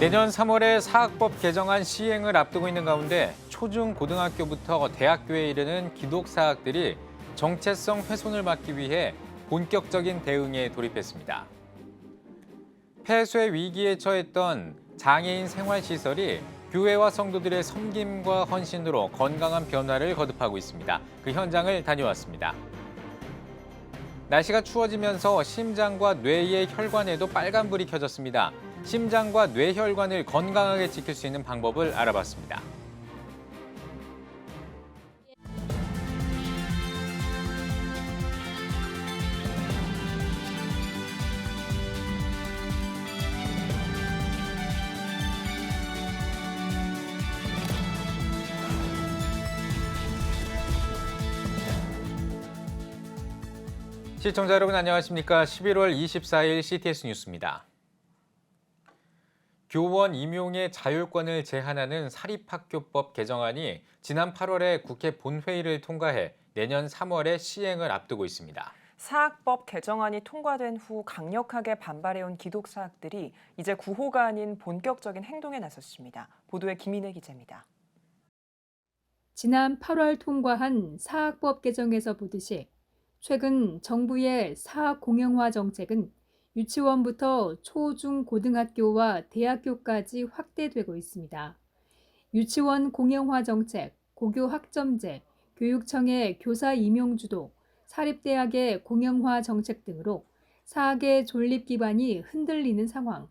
내년 3월에 사학법 개정안 시행을 앞두고 있는 가운데 초중 고등학교부터 대학교에 이르는 기독사학들이 정체성 훼손을 막기 위해 본격적인 대응에 돌입했습니다. 폐쇄 위기에 처했던 장애인 생활시설이 교회와 성도들의 섬김과 헌신으로 건강한 변화를 거듭하고 있습니다. 그 현장을 다녀왔습니다. 날씨가 추워지면서 심장과 뇌의 혈관에도 빨간불이 켜졌습니다. 심장과 뇌혈관을 건강하게 지킬 수 있는 방법을 알아봤습니다. 시청자 여러분 안녕하십니까? 11월 24일 CTS 뉴스입니다. 교원 임용의 자율권을 제한하는 사립학교법 개정안이 지난 8월에 국회 본회의를 통과해 내년 3월에 시행을 앞두고 있습니다. 사학법 개정안이 통과된 후 강력하게 반발해온 기독사학들이 이제 구호가 아닌 본격적인 행동에 나섰습니다. 보도에 김인혜 기자입니다. 지난 8월 통과한 사학법 개정에서 보듯이 최근 정부의 사학 공영화 정책은 유치원부터 초, 중, 고등학교와 대학교까지 확대되고 있습니다. 유치원 공영화 정책, 고교 학점제, 교육청의 교사 임용 주도, 사립대학의 공영화 정책 등으로 사학의 존립 기반이 흔들리는 상황.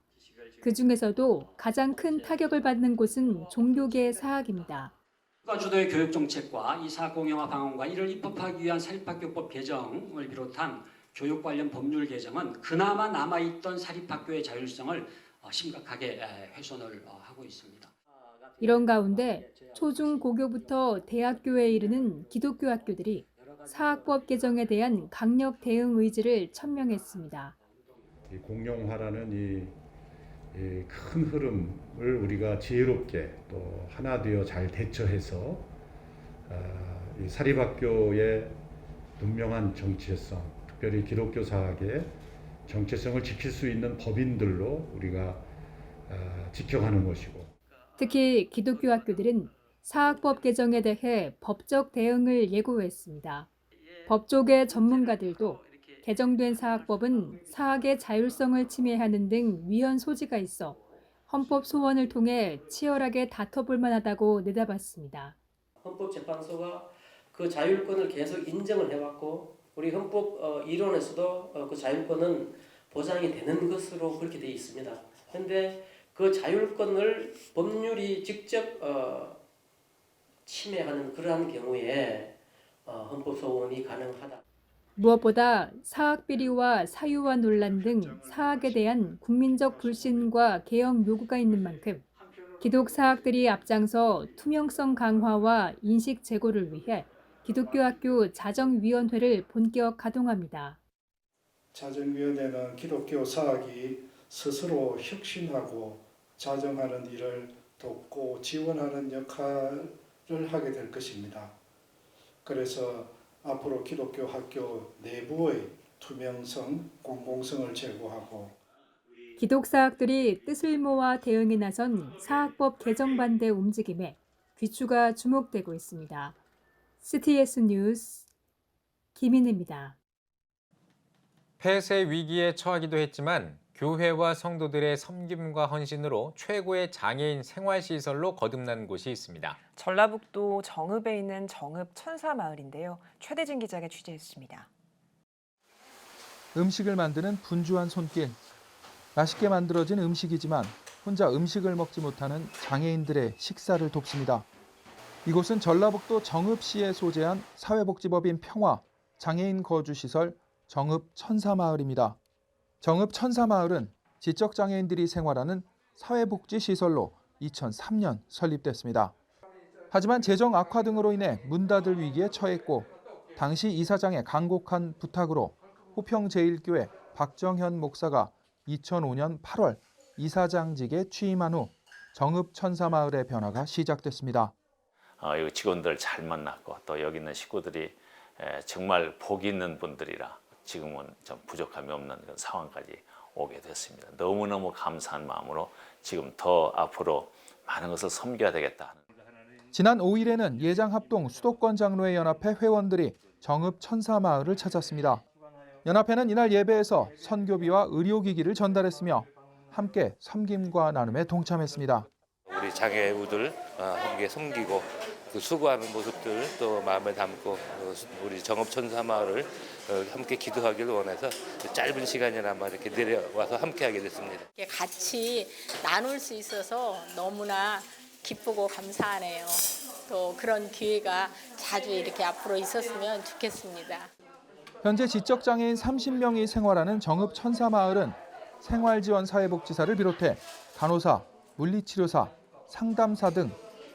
그중에서도 가장 큰 타격을 받는 곳은 종교계 사학입니다. 국가 주도의 교육 정책과 이 사학 공영화 방안과 이를 입법하기 위한 사립학교법 개정을 비롯한 교육 관련 법률 개정은 그나마 남아있던 사립학교의 자율성을 심각하게 훼손을 하고 있습니다. 이런 가운데 초중 고교부터 대학교에 이르는 기독교 학교들이 사학법 개정에 대한 강력 대응 의지를 천명했습니다. 이 공영화라는 이 큰 흐름을 우리가 지혜롭게 또 하나 되어 잘 대처해서 이 사립학교의 분명한 정체성, 특별히 기독교 사학의 정체성을 지킬 수 있는 법인들로 우리가 지켜가는 것이고. 특히 기독교 학교들은 사학법 개정에 대해 법적 대응을 예고했습니다. 법조계 전문가들도 개정된 사학법은 사학의 자율성을 침해하는 등 위헌 소지가 있어 헌법 소원을 통해 치열하게 다퉈볼 만하다고 내다봤습니다. 헌법재판소가 그 자율권을 계속 인정을 해왔고 우리 헌법 이론에서도 그 자율권은 보장이 되는 것으로 그렇게 되어 있습니다. 그런데 그 자율권을 법률이 직접 침해하는 그러한 경우에 헌법 소원이 가능하다. 무엇보다 사학 비리와 사유화 논란 등 사학에 대한 국민적 불신과 개혁 요구가 있는 만큼 기독 사학들이 앞장서 투명성 강화와 인식 제고를 위해 기독교 학교 자정위원회를 본격 가동합니다. 자정위원회는 기독교 사학이 스스로 혁신하고 자정하는 일을 돕고 지원하는 역할을 하게 될 것입니다. 그래서 앞으로 기독교 학교 내부의 투명성, 공공성을 제고하고 기독사학들이 뜻을 모아 대응에 나선 사학법 개정 반대 움직임에 귀추가 주목되고 있습니다. CTS 뉴스 김인혜입니다. 폐쇄 위기에 처하기도 했지만 교회와 성도들의 섬김과 헌신으로 최고의 장애인 생활시설로 거듭난 곳이 있습니다. 전라북도 정읍에 있는 정읍 천사마을인데요. 최대진 기자가 취재했습니다. 음식을 만드는 분주한 손길. 맛있게 만들어진 음식이지만 혼자 음식을 먹지 못하는 장애인들의 식사를 돕습니다. 이곳은 전라북도 정읍시에 소재한 사회복지법인 평화 장애인 거주시설 정읍 천사마을입니다. 정읍 천사마을은 지적장애인들이 생활하는 사회복지시설로 2003년 설립됐습니다. 하지만 재정 악화 등으로 인해 문 닫을 위기에 처했고 당시 이사장의 간곡한 부탁으로 호평제일교회 박정현 목사가 2005년 8월 이사장직에 취임한 후 정읍 천사마을의 변화가 시작됐습니다. 여기 직원들 잘 만났고 또 여기 있는 식구들이 정말 복이 있는 분들이라 지금은 좀 부족함이 없는 그런 상황까지 오게 됐습니다. 너무너무 감사한 마음으로 지금 더 앞으로 많은 것을 섬겨야 되겠다. 지난 5일에는 예장합동 수도권 장로회 연합회 회원들이 정읍 천사마을을 찾았습니다. 연합회는 이날 예배에서 선교비와 의료기기를 전달했으며 함께 섬김과 나눔에 동참했습니다. 우리 장애우들 함께 섬기고 그 수고하는 모습들 또 마음에 담고 우리 정읍천사마을을 함께 기도하기를 원해서 짧은 시간이나마 이렇게 내려와서 함께하게 됐습니다. 같이 나눌 수 있어서 너무나 기쁘고 감사하네요. 또 그런 기회가 자주 이렇게 앞으로 있었으면 좋겠습니다. 현재 지적장애인 30명이 생활하는 정읍 천사마을은 생활지원사회복지사를 비롯해 간호사, 물리치료사, 상담사 등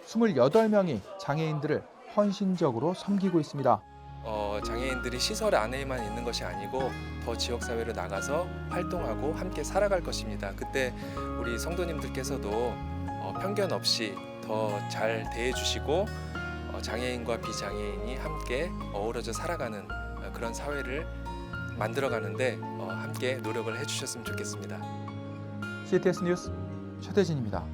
28명이 장애인들을 헌신적으로 섬기고 있습니다. 장애인들이 시설 안에만 있는 것이 아니고 더 지역사회로 나가서 활동하고 함께 살아갈 것입니다. 그때 우리 성도님들께서도 편견 없이 더 잘 대해주시고 장애인과 비장애인이 함께 어우러져 살아가는 그런 사회를 만들어가는데 함께 노력을 해주셨으면 좋겠습니다. CTS 뉴스 최대진입니다.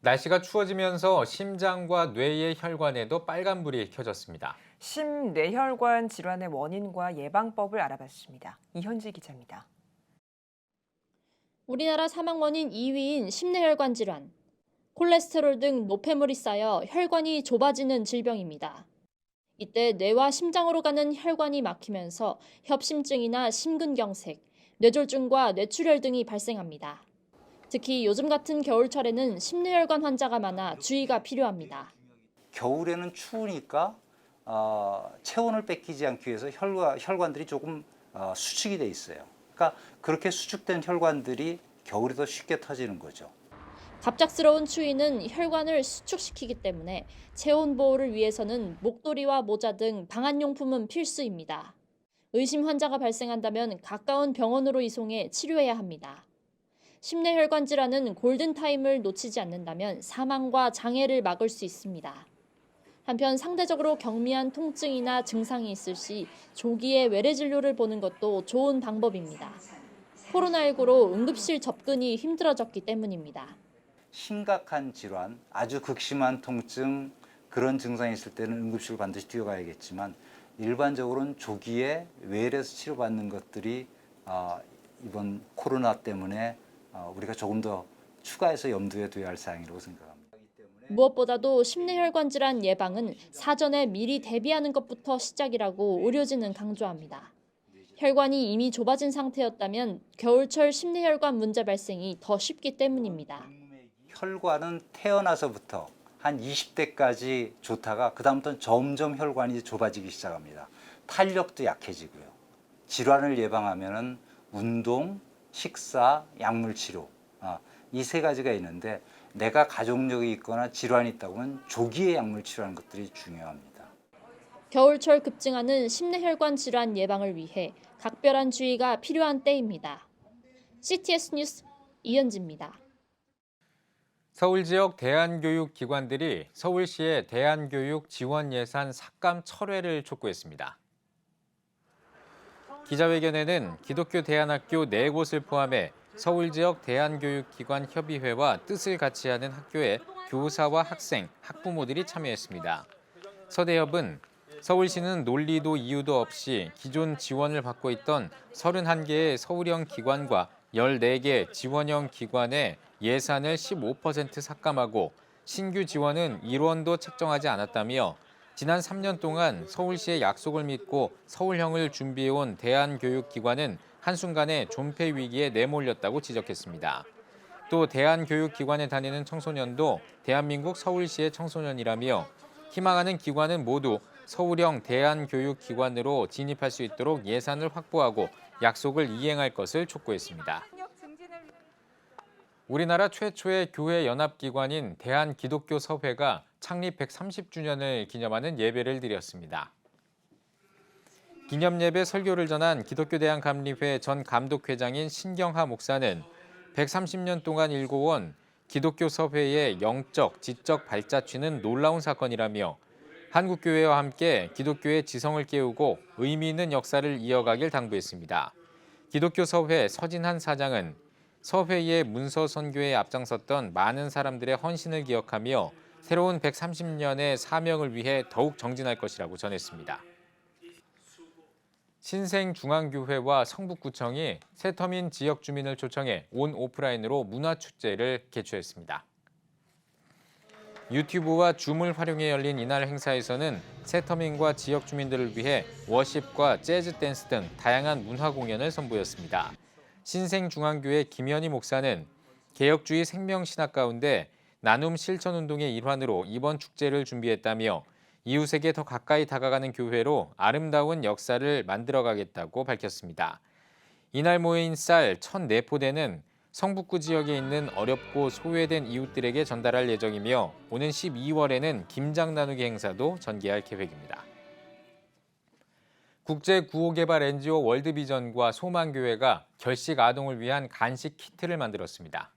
날씨가 추워지면서 심장과 뇌의 혈관에도 빨간불이 켜졌습니다. 심뇌혈관 질환의 원인과 예방법을 알아봤습니다. 이현지 기자입니다. 우리나라 사망 원인 2위인 심뇌혈관 질환. 콜레스테롤 등 노폐물이 쌓여 혈관이 좁아지는 질병입니다. 이때 뇌와 심장으로 가는 혈관이 막히면서 협심증이나 심근경색, 뇌졸중과 뇌출혈 등이 발생합니다. 특히 요즘 같은 겨울철에는 심뇌혈관 환자가 많아 주의가 필요합니다. 겨울에는 추우니까 체온을 뺏기지 않기 위해서 혈관들이 조금 수축이 돼 있어요. 그러니까 그렇게 수축된 혈관들이 겨울에 더 쉽게 터지는 거죠. 갑작스러운 추위는 혈관을 수축시키기 때문에 체온 보호를 위해서는 목도리와 모자 등 방한용품은 필수입니다. 의심 환자가 발생한다면 가까운 병원으로 이송해 치료해야 합니다. 심뇌혈관 질환은 골든타임을 놓치지 않는다면 사망과 장애를 막을 수 있습니다. 한편 상대적으로 경미한 통증이나 증상이 있을 시 조기에 외래 진료를 보는 것도 좋은 방법입니다. 코로나19로 응급실 접근이 힘들어졌기 때문입니다. 심각한 질환, 아주 극심한 통증, 그런 증상이 있을 때는 응급실을 반드시 뛰어가야겠지만 일반적으로는 조기에 외래에서 치료받는 것들이 이번 코로나 때문에 우리가 조금 더 추가해서 염두에 둬야 할 사항이라고 생각합니다. 무엇보다도 심뇌혈관 질환 예방은 사전에 미리 대비하는 것부터 시작이라고 의료진은 강조합니다. 혈관이 이미 좁아진 상태였다면 겨울철 심뇌혈관 문제 발생이 더 쉽기 때문입니다. 혈관은 태어나서부터 한 20대까지 좋다가 그다음부터는 점점 혈관이 좁아지기 시작합니다. 탄력도 약해지고요. 질환을 예방하면은 운동, 식사, 약물 치료 이 세 가지가 있는데 내가 가족력이 있거나 질환이 있다고 하면 조기에 약물 치료하는 것들이 중요합니다. 겨울철 급증하는 심뇌혈관 질환 예방을 위해 각별한 주의가 필요한 때입니다. CTS 뉴스 이현지입니다. 서울 지역 대안교육기관들이 서울시의 대안교육 지원 예산 삭감 철회를 촉구했습니다. 기자회견에는 기독교 대안학교 4곳을 포함해 서울 지역 대안교육기관 협의회와 뜻을 같이 하는 학교의 교사와 학생, 학부모들이 참여했습니다. 서대협은 서울시는 논리도 이유도 없이 기존 지원을 받고 있던 31개의 서울형 기관과 14개 지원형 기관의 예산을 15% 삭감하고 신규 지원은 1원도 책정하지 않았다며 지난 3년 동안 서울시의 약속을 믿고 서울형을 준비해온 대안교육기관은 한순간에 존폐 위기에 내몰렸다고 지적했습니다. 또 대안교육기관에 다니는 청소년도 대한민국 서울시의 청소년이라며 희망하는 기관은 모두 서울형 대안교육기관으로 진입할 수 있도록 예산을 확보하고 약속을 이행할 것을 촉구했습니다. 우리나라 최초의 교회 연합기관인 대한기독교서회가 창립 130주년을 기념하는 예배를 드렸습니다. 기념예배 설교를 전한 기독교대한감리회 전 감독회장인 신경하 목사는 130년 동안 일궈온 기독교서회의 영적, 지적 발자취는 놀라운 사건이라며 한국교회와 함께 기독교의 지성을 깨우고 의미 있는 역사를 이어가길 당부했습니다. 기독교 서회 서진한 사장은 서회의 문서 선교에 앞장섰던 많은 사람들의 헌신을 기억하며 새로운 130년의 사명을 위해 더욱 정진할 것이라고 전했습니다. 신생중앙교회와 성북구청이 새터민 지역 주민을 초청해 온 오프라인으로 문화축제를 개최했습니다. 유튜브와 줌을 활용해 열린 이날 행사에서는 새터민과 지역 주민들을 위해 워십과 재즈 댄스 등 다양한 문화 공연을 선보였습니다. 신생중앙교회 김현희 목사는 개혁주의 생명신학 가운데 나눔 실천운동의 일환으로 이번 축제를 준비했다며 이웃에게 더 가까이 다가가는 교회로 아름다운 역사를 만들어가겠다고 밝혔습니다. 이날 모인 쌀 1,004포대는 성북구 지역에 있는 어렵고 소외된 이웃들에게 전달할 예정이며 오는 12월에는 김장 나누기 행사도 전개할 계획입니다. 국제구호개발 NGO 월드비전과 소망교회가 결식 아동을 위한 간식 키트를 만들었습니다.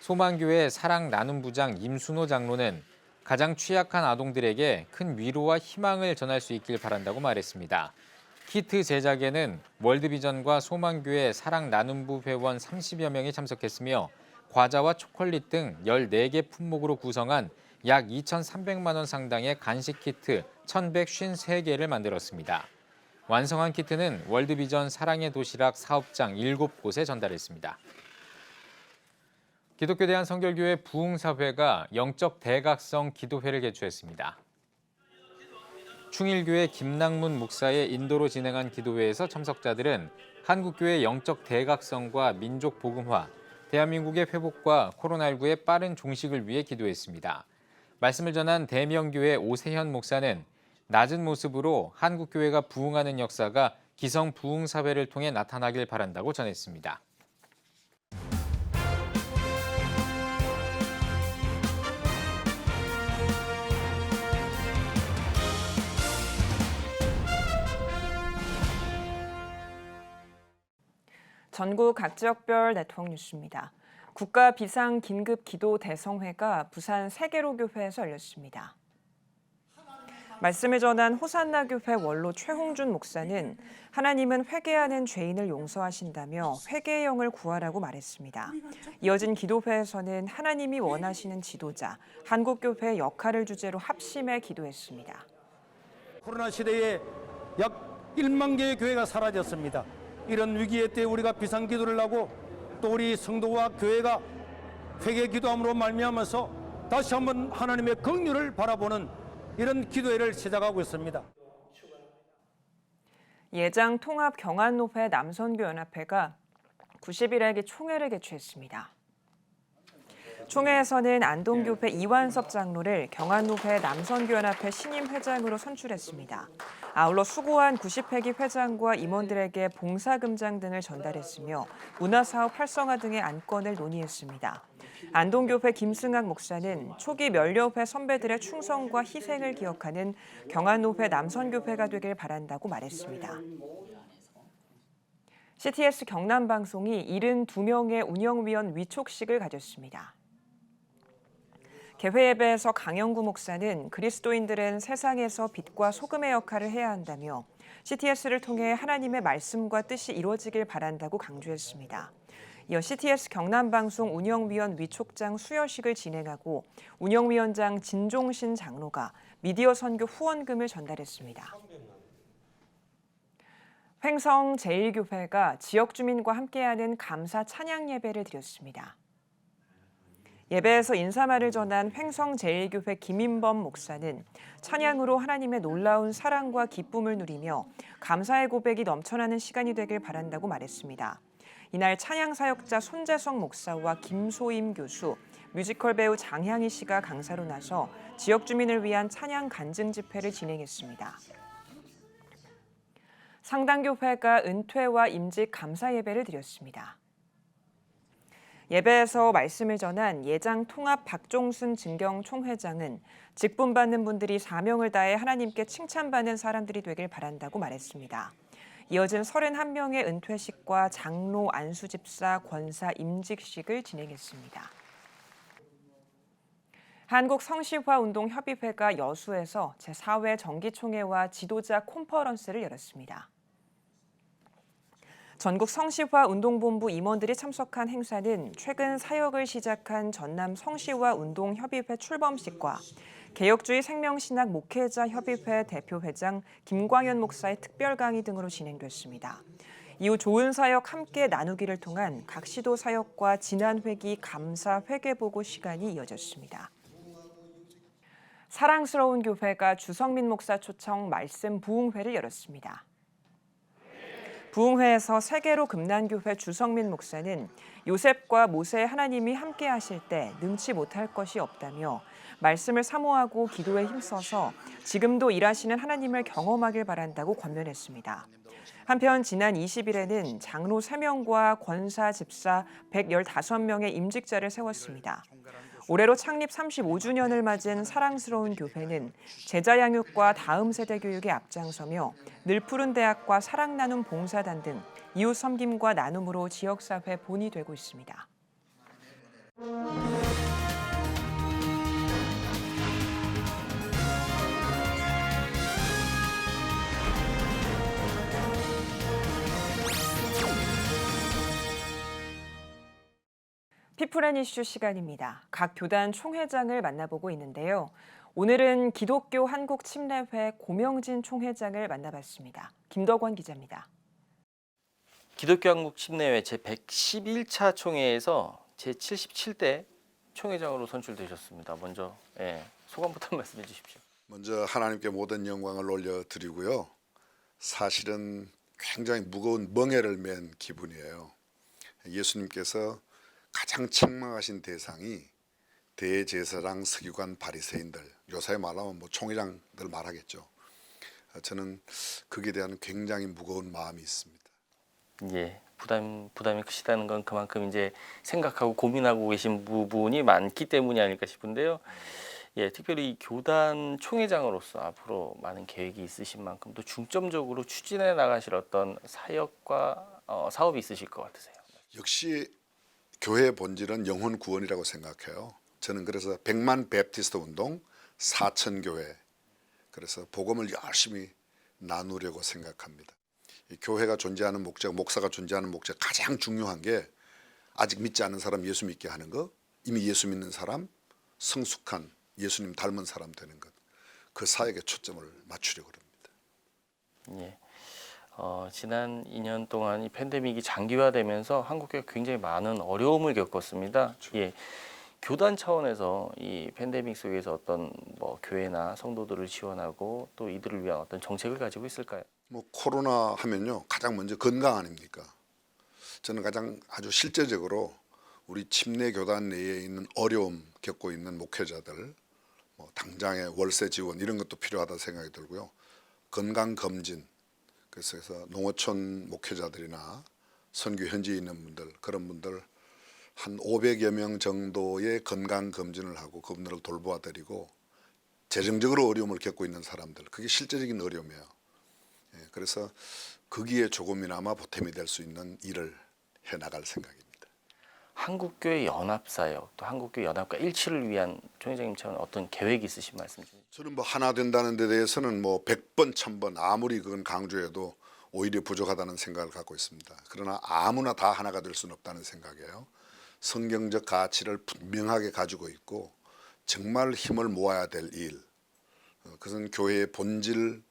소망교회 사랑나눔부장 임순호 장로는 가장 취약한 아동들에게 큰 위로와 희망을 전할 수 있길 바란다고 말했습니다. 키트 제작에는 월드비전과 소망교회 사랑나눔부 회원 30여 명이 참석했으며 과자와 초콜릿 등 14개 품목으로 구성한 약 2,300만 원 상당의 간식 키트 1,153개를 만들었습니다. 완성한 키트는 월드비전 사랑의 도시락 사업장 7곳에 전달했습니다. 기독교 대한성결교회 부흥사회가 영적 대각성 기도회를 개최했습니다. 충일교회 김낙문 목사의 인도로 진행한 기도회에서 참석자들은 한국교회 영적 대각성과 민족 복음화, 대한민국의 회복과 코로나19의 빠른 종식을 위해 기도했습니다. 말씀을 전한 대명교회 오세현 목사는 낮은 모습으로 한국교회가 부흥하는 역사가 기성 부흥사회를 통해 나타나길 바란다고 전했습니다. 전국 각 지역별 네트워크 뉴스입니다. 국가 비상 긴급 기도 대성회가 부산 세계로교회에서 열렸습니다. 말씀을 전한 호산나 교회 원로 최홍준 목사는 하나님은 회개하는 죄인을 용서하신다며 회개의 영을 구하라고 말했습니다. 이어진 기도회에서는 하나님이 원하시는 지도자, 한국교회의 역할을 주제로 합심해 기도했습니다. 코로나 시대에 약 1만 개의 교회가 사라졌습니다. 이런 위기의 때 우리가 비상기도를 하고 또 우리 성도와 교회가 회개 기도함으로 말미암아서 다시 한번 하나님의 긍휼을 바라보는 이런 기도회를 시작하고 있습니다. 예장 통합 경안노회 남선교연합회가 90일에 총회를 개최했습니다. 총회에서는 안동교회 이완섭 장로를 경안노회 남선교연합회 신임 회장으로 선출했습니다. 아울러 수고한 90회기 회장과 임원들에게 봉사금장 등을 전달했으며 문화사업 활성화 등의 안건을 논의했습니다. 안동교회 김승학 목사는 초기 멸려회 선배들의 충성과 희생을 기억하는 경안노회 남선교회가 되길 바란다고 말했습니다. CTS 경남방송이 72명의 운영위원 위촉식을 가졌습니다. 개회 예배에서 강영구 목사는 그리스도인들은 세상에서 빛과 소금의 역할을 해야 한다며 CTS를 통해 하나님의 말씀과 뜻이 이루어지길 바란다고 강조했습니다. 이어 CTS 경남방송 운영위원 위촉장 수여식을 진행하고 운영위원장 진종신 장로가 미디어 선교 후원금을 전달했습니다. 횡성 제1교회가 지역 주민과 함께하는 감사 찬양 예배를 드렸습니다. 예배에서 인사말을 전한 횡성 제1교회 김인범 목사는 찬양으로 하나님의 놀라운 사랑과 기쁨을 누리며 감사의 고백이 넘쳐나는 시간이 되길 바란다고 말했습니다. 이날 찬양 사역자 손재성 목사와 김소임 교수, 뮤지컬 배우 장향희 씨가 강사로 나서 지역 주민을 위한 찬양 간증 집회를 진행했습니다. 상당교회가 은퇴와 임직 감사 예배를 드렸습니다. 예배에서 말씀을 전한 예장 통합 박종순 증경 총회장은 직분받는 분들이 사명을 다해 하나님께 칭찬받는 사람들이 되길 바란다고 말했습니다. 이어진 31명의 은퇴식과 장로 안수집사 권사 임직식을 진행했습니다. 한국성시화운동협의회가 여수에서 제4회 정기총회와 지도자 콘퍼런스를 열었습니다. 전국 성시화 운동본부 임원들이 참석한 행사는 최근 사역을 시작한 전남 성시화 운동협의회 출범식과 개혁주의 생명신학 목회자 협의회 대표회장 김광현 목사의 특별 강의 등으로 진행됐습니다. 이후 좋은 사역 함께 나누기를 통한 각 시도 사역과 지난 회기 감사 회계보고 시간이 이어졌습니다. 사랑스러운 교회가 주성민 목사 초청 말씀 부흥회를 열었습니다. 부흥회에서 세계로 금난교회 주성민 목사는 요셉과 모세 하나님이 함께 하실 때 능치 못할 것이 없다며 말씀을 사모하고 기도에 힘써서 지금도 일하시는 하나님을 경험하길 바란다고 권면했습니다. 한편 지난 20일에는 장로 3명과 권사, 집사 115명의 임직자를 세웠습니다. 올해로 창립 35주년을 맞은 사랑스러운 교회는 제자 양육과 다음 세대 교육에 앞장서며 늘푸른 대학과 사랑 나눔 봉사단 등 이웃 섬김과 나눔으로 지역사회 본이 되고 있습니다. 피플앤 이슈 시간입니다. 각 교단 총회장을 만나보고 있는데요. 오늘은 기독교 한국침례회 고명진 총회장을 만나봤습니다. 김덕원 기자입니다. 기독교 한국침례회 제111차 총회에서 제77대 총회장으로 선출되셨습니다. 먼저 소감부터 말씀해 주십시오. 먼저 하나님께 모든 영광을 올려드리고요. 사실은 굉장히 무거운 멍에를 맨 기분이에요. 예수님께서 가장 책망하신 대상이 대제사장, 서기관, 바리새인들, 요새 말하면 총회장들 말하겠죠. 저는 거기에 대한 굉장히 무거운 마음이 있습니다. 예, 부담이 크시다는 건 그만큼 이제 생각하고 고민하고 계신 부분이 많기 때문이 아닐까 싶은데요. 예, 특별히 교단 총회장으로서 앞으로 많은 계획이 있으신 만큼 또 중점적으로 추진해 나가실 어떤 사역과 사업이 있으실 것 같으세요. 역시 교회의 본질은 영혼 구원이라고 생각해요. 저는 그래서 100만 베프티스트 운동, 4,000교회, 그래서 복음을 열심히 나누려고 생각합니다. 이 교회가 존재하는 목적, 목사가 존재하는 목적 가장 중요한 게 아직 믿지 않는 사람 예수 믿게 하는 것, 이미 예수 믿는 사람, 성숙한 예수님 닮은 사람 되는 것, 그 사역에 초점을 맞추려고 합니다. 예. 지난 2년 동안 이 팬데믹이 장기화되면서 한국교회가 굉장히 많은 어려움을 겪었습니다. 그렇죠. 예, 교단 차원에서 이 팬데믹 속에서 어떤 교회나 성도들을 지원하고 또 이들을 위한 어떤 정책을 가지고 있을까요? 코로나 하면요 가장 먼저 건강 아닙니까? 저는 가장 아주 실제적으로 우리 침례 교단 내에 있는 어려움 겪고 있는 목회자들, 당장의 월세 지원 이런 것도 필요하다 생각이 들고요. 건강 검진. 그래서 농어촌 목회자들이나 선교 현지에 있는 분들, 그런 분들 한 500여 명 정도의 건강 검진을 하고 그분들을 돌보아드리고 재정적으로 어려움을 겪고 있는 사람들, 그게 실제적인 어려움이에요. 그래서 거기에 조금이나마 보탬이 될 수 있는 일을 해나갈 생각입니다. 한국교회 연합사역, 또 한국교회 연합과 일치를 위한 총회장님 차원 어떤 계획이 있으신 말씀 좀. 저는 하나 된다는 데 대해서는 100번, 1000번 아무리 그건 강조해도 오히려 부족하다는 생각을 갖고 있습니다. 그러나 아무나 다 하나가 될 수는 없다는 생각이에요. 성경적 가치를 분명하게 가지고 있고 정말 힘을 모아야 될 일, 그것은 교회의 본질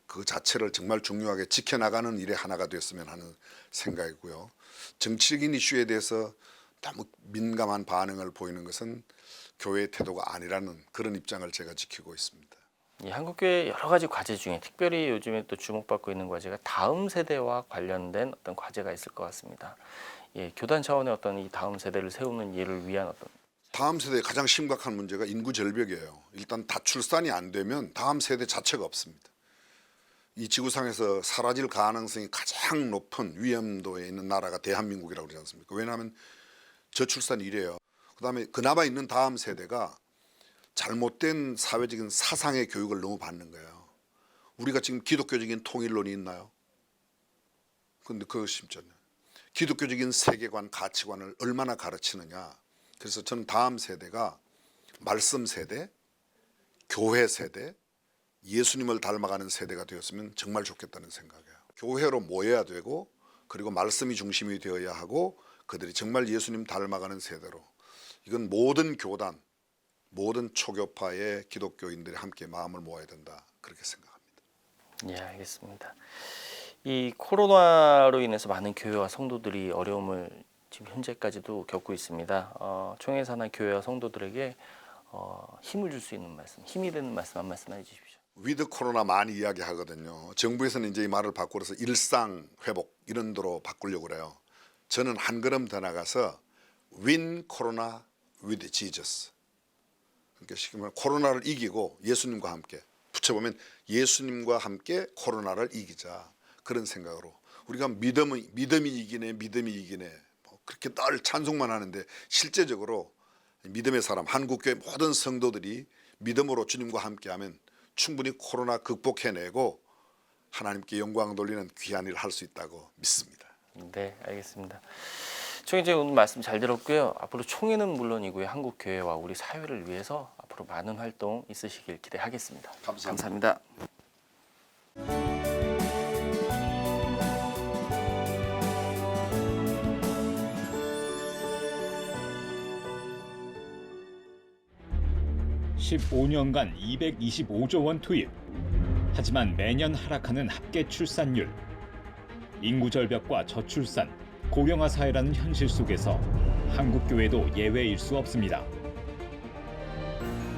그 자체를 정말 중요하게 지켜나가는 일에 하나가 됐으면 하는 생각이고요. 정치적인 이슈에 대해서 너무 민감한 반응을 보이는 것은 교회의 태도가 아니라는 그런 입장을 제가 지키고 있습니다. 이 한국교회 여러 가지 과제 중에 특별히 요즘에 또 주목받고 있는 과제가 다음 세대와 관련된 어떤 과제가 있을 것 같습니다. 예, 교단 차원의 어떤 이 다음 세대를 세우는 일을 위한 어떤 다음 세대의 가장 심각한 문제가 인구 절벽이에요. 일단 다출산이 안 되면 다음 세대 자체가 없습니다. 이 지구상에서 사라질 가능성이 가장 높은 위험도에 있는 나라가 대한민국이라고 그러지 않습니까? 왜냐하면 저출산이 이래요. 그다음에 그나마 있는 다음 세대가 잘못된 사회적인 사상의 교육을 너무 받는 거예요. 우리가 지금 기독교적인 통일론이 있나요? 그런데 그거 쉽잖아요. 기독교적인 세계관, 가치관을 얼마나 가르치느냐. 그래서 저는 다음 세대가 말씀 세대, 교회 세대, 예수님을 닮아가는 세대가 되었으면 정말 좋겠다는 생각이에요. 교회로 모여야 되고 그리고 말씀이 중심이 되어야 하고 그들이 정말 예수님 닮아가는 세대로 이건 모든 교단, 모든 초교파의 기독교인들이 함께 마음을 모아야 된다 그렇게 생각합니다. 예, 알겠습니다. 이 코로나로 인해서 많은 교회와 성도들이 어려움을 지금 현재까지도 겪고 있습니다. 총회사나 교회와 성도들에게 힘을 줄 수 있는 말씀, 힘이 되는 말씀 한 말씀 해주십시오. 위드 코로나 많이 이야기하거든요. 정부에서는 이제 이 말을 바꾸어서 일상 회복 이런 데로 바꾸려고 그래요. 저는 한 걸음 더 나가서 win 코로나 with Jesus. 그러니까 쉽게 말하면 코로나를 이기고 예수님과 함께 붙여보면 예수님과 함께 코로나를 이기자 그런 생각으로 우리가 믿음이 이기네 뭐 그렇게 늘 찬송만 하는데 실제적으로 믿음의 사람 한국교회 모든 성도들이 믿음으로 주님과 함께하면 충분히 코로나 극복해내고 하나님께 영광 돌리는 귀한 일을 할 수 있다고 믿습니다. 네, 알겠습니다. 총회장님 오늘 말씀 잘 들었고요. 앞으로 총회는 물론이고요. 한국교회와 우리 사회를 위해서 앞으로 많은 활동 있으시길 기대하겠습니다. 감사합니다. 15년간 225조 원 투입. 하지만 매년 하락하는 합계 출산율. 인구 절벽과 저출산, 고령화 사회라는 현실 속에서 한국교회도 예외일 수 없습니다.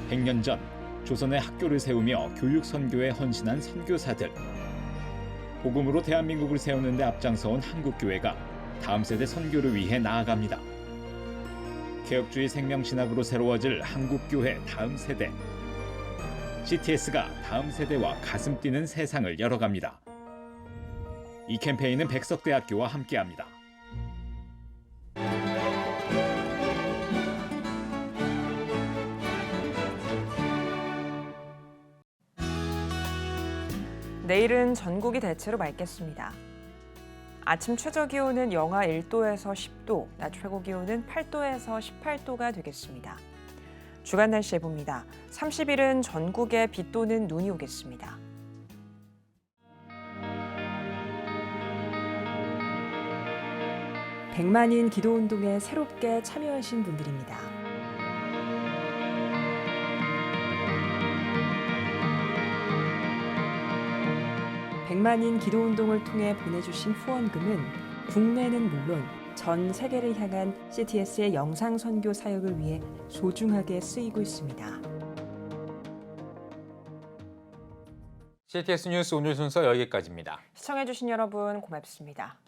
100년 전 조선의 학교를 세우며 교육 선교에 헌신한 선교사들. 복음으로 대한민국을 세우는 데 앞장서온 한국교회가 다음 세대 선교를 위해 나아갑니다. 개혁주의 생명신학으로 새로워질 한국교회 다음 세대. CTS가 다음 세대와 가슴 뛰는 세상을 열어갑니다. 이 캠페인은 백석대학교와 함께합니다. 내일은 전국이 대체로 맑겠습니다. 아침 최저기온은 영하 1도에서 10도, 낮 최고기온은 8도에서 18도가 되겠습니다. 주간 날씨 예보입니다. 30일은 전국에 비 또는 눈이 오겠습니다. 백만인 기도운동에 새롭게 참여하신 분들입니다. 백만인 기도운동을 통해 보내주신 후원금은 국내는 물론 전 세계를 향한 CTS의 영상 선교 사역을 위해 소중하게 쓰이고 있습니다. CTS 뉴스 오늘 순서 여기까지입니다. 시청해주신 여러분 고맙습니다.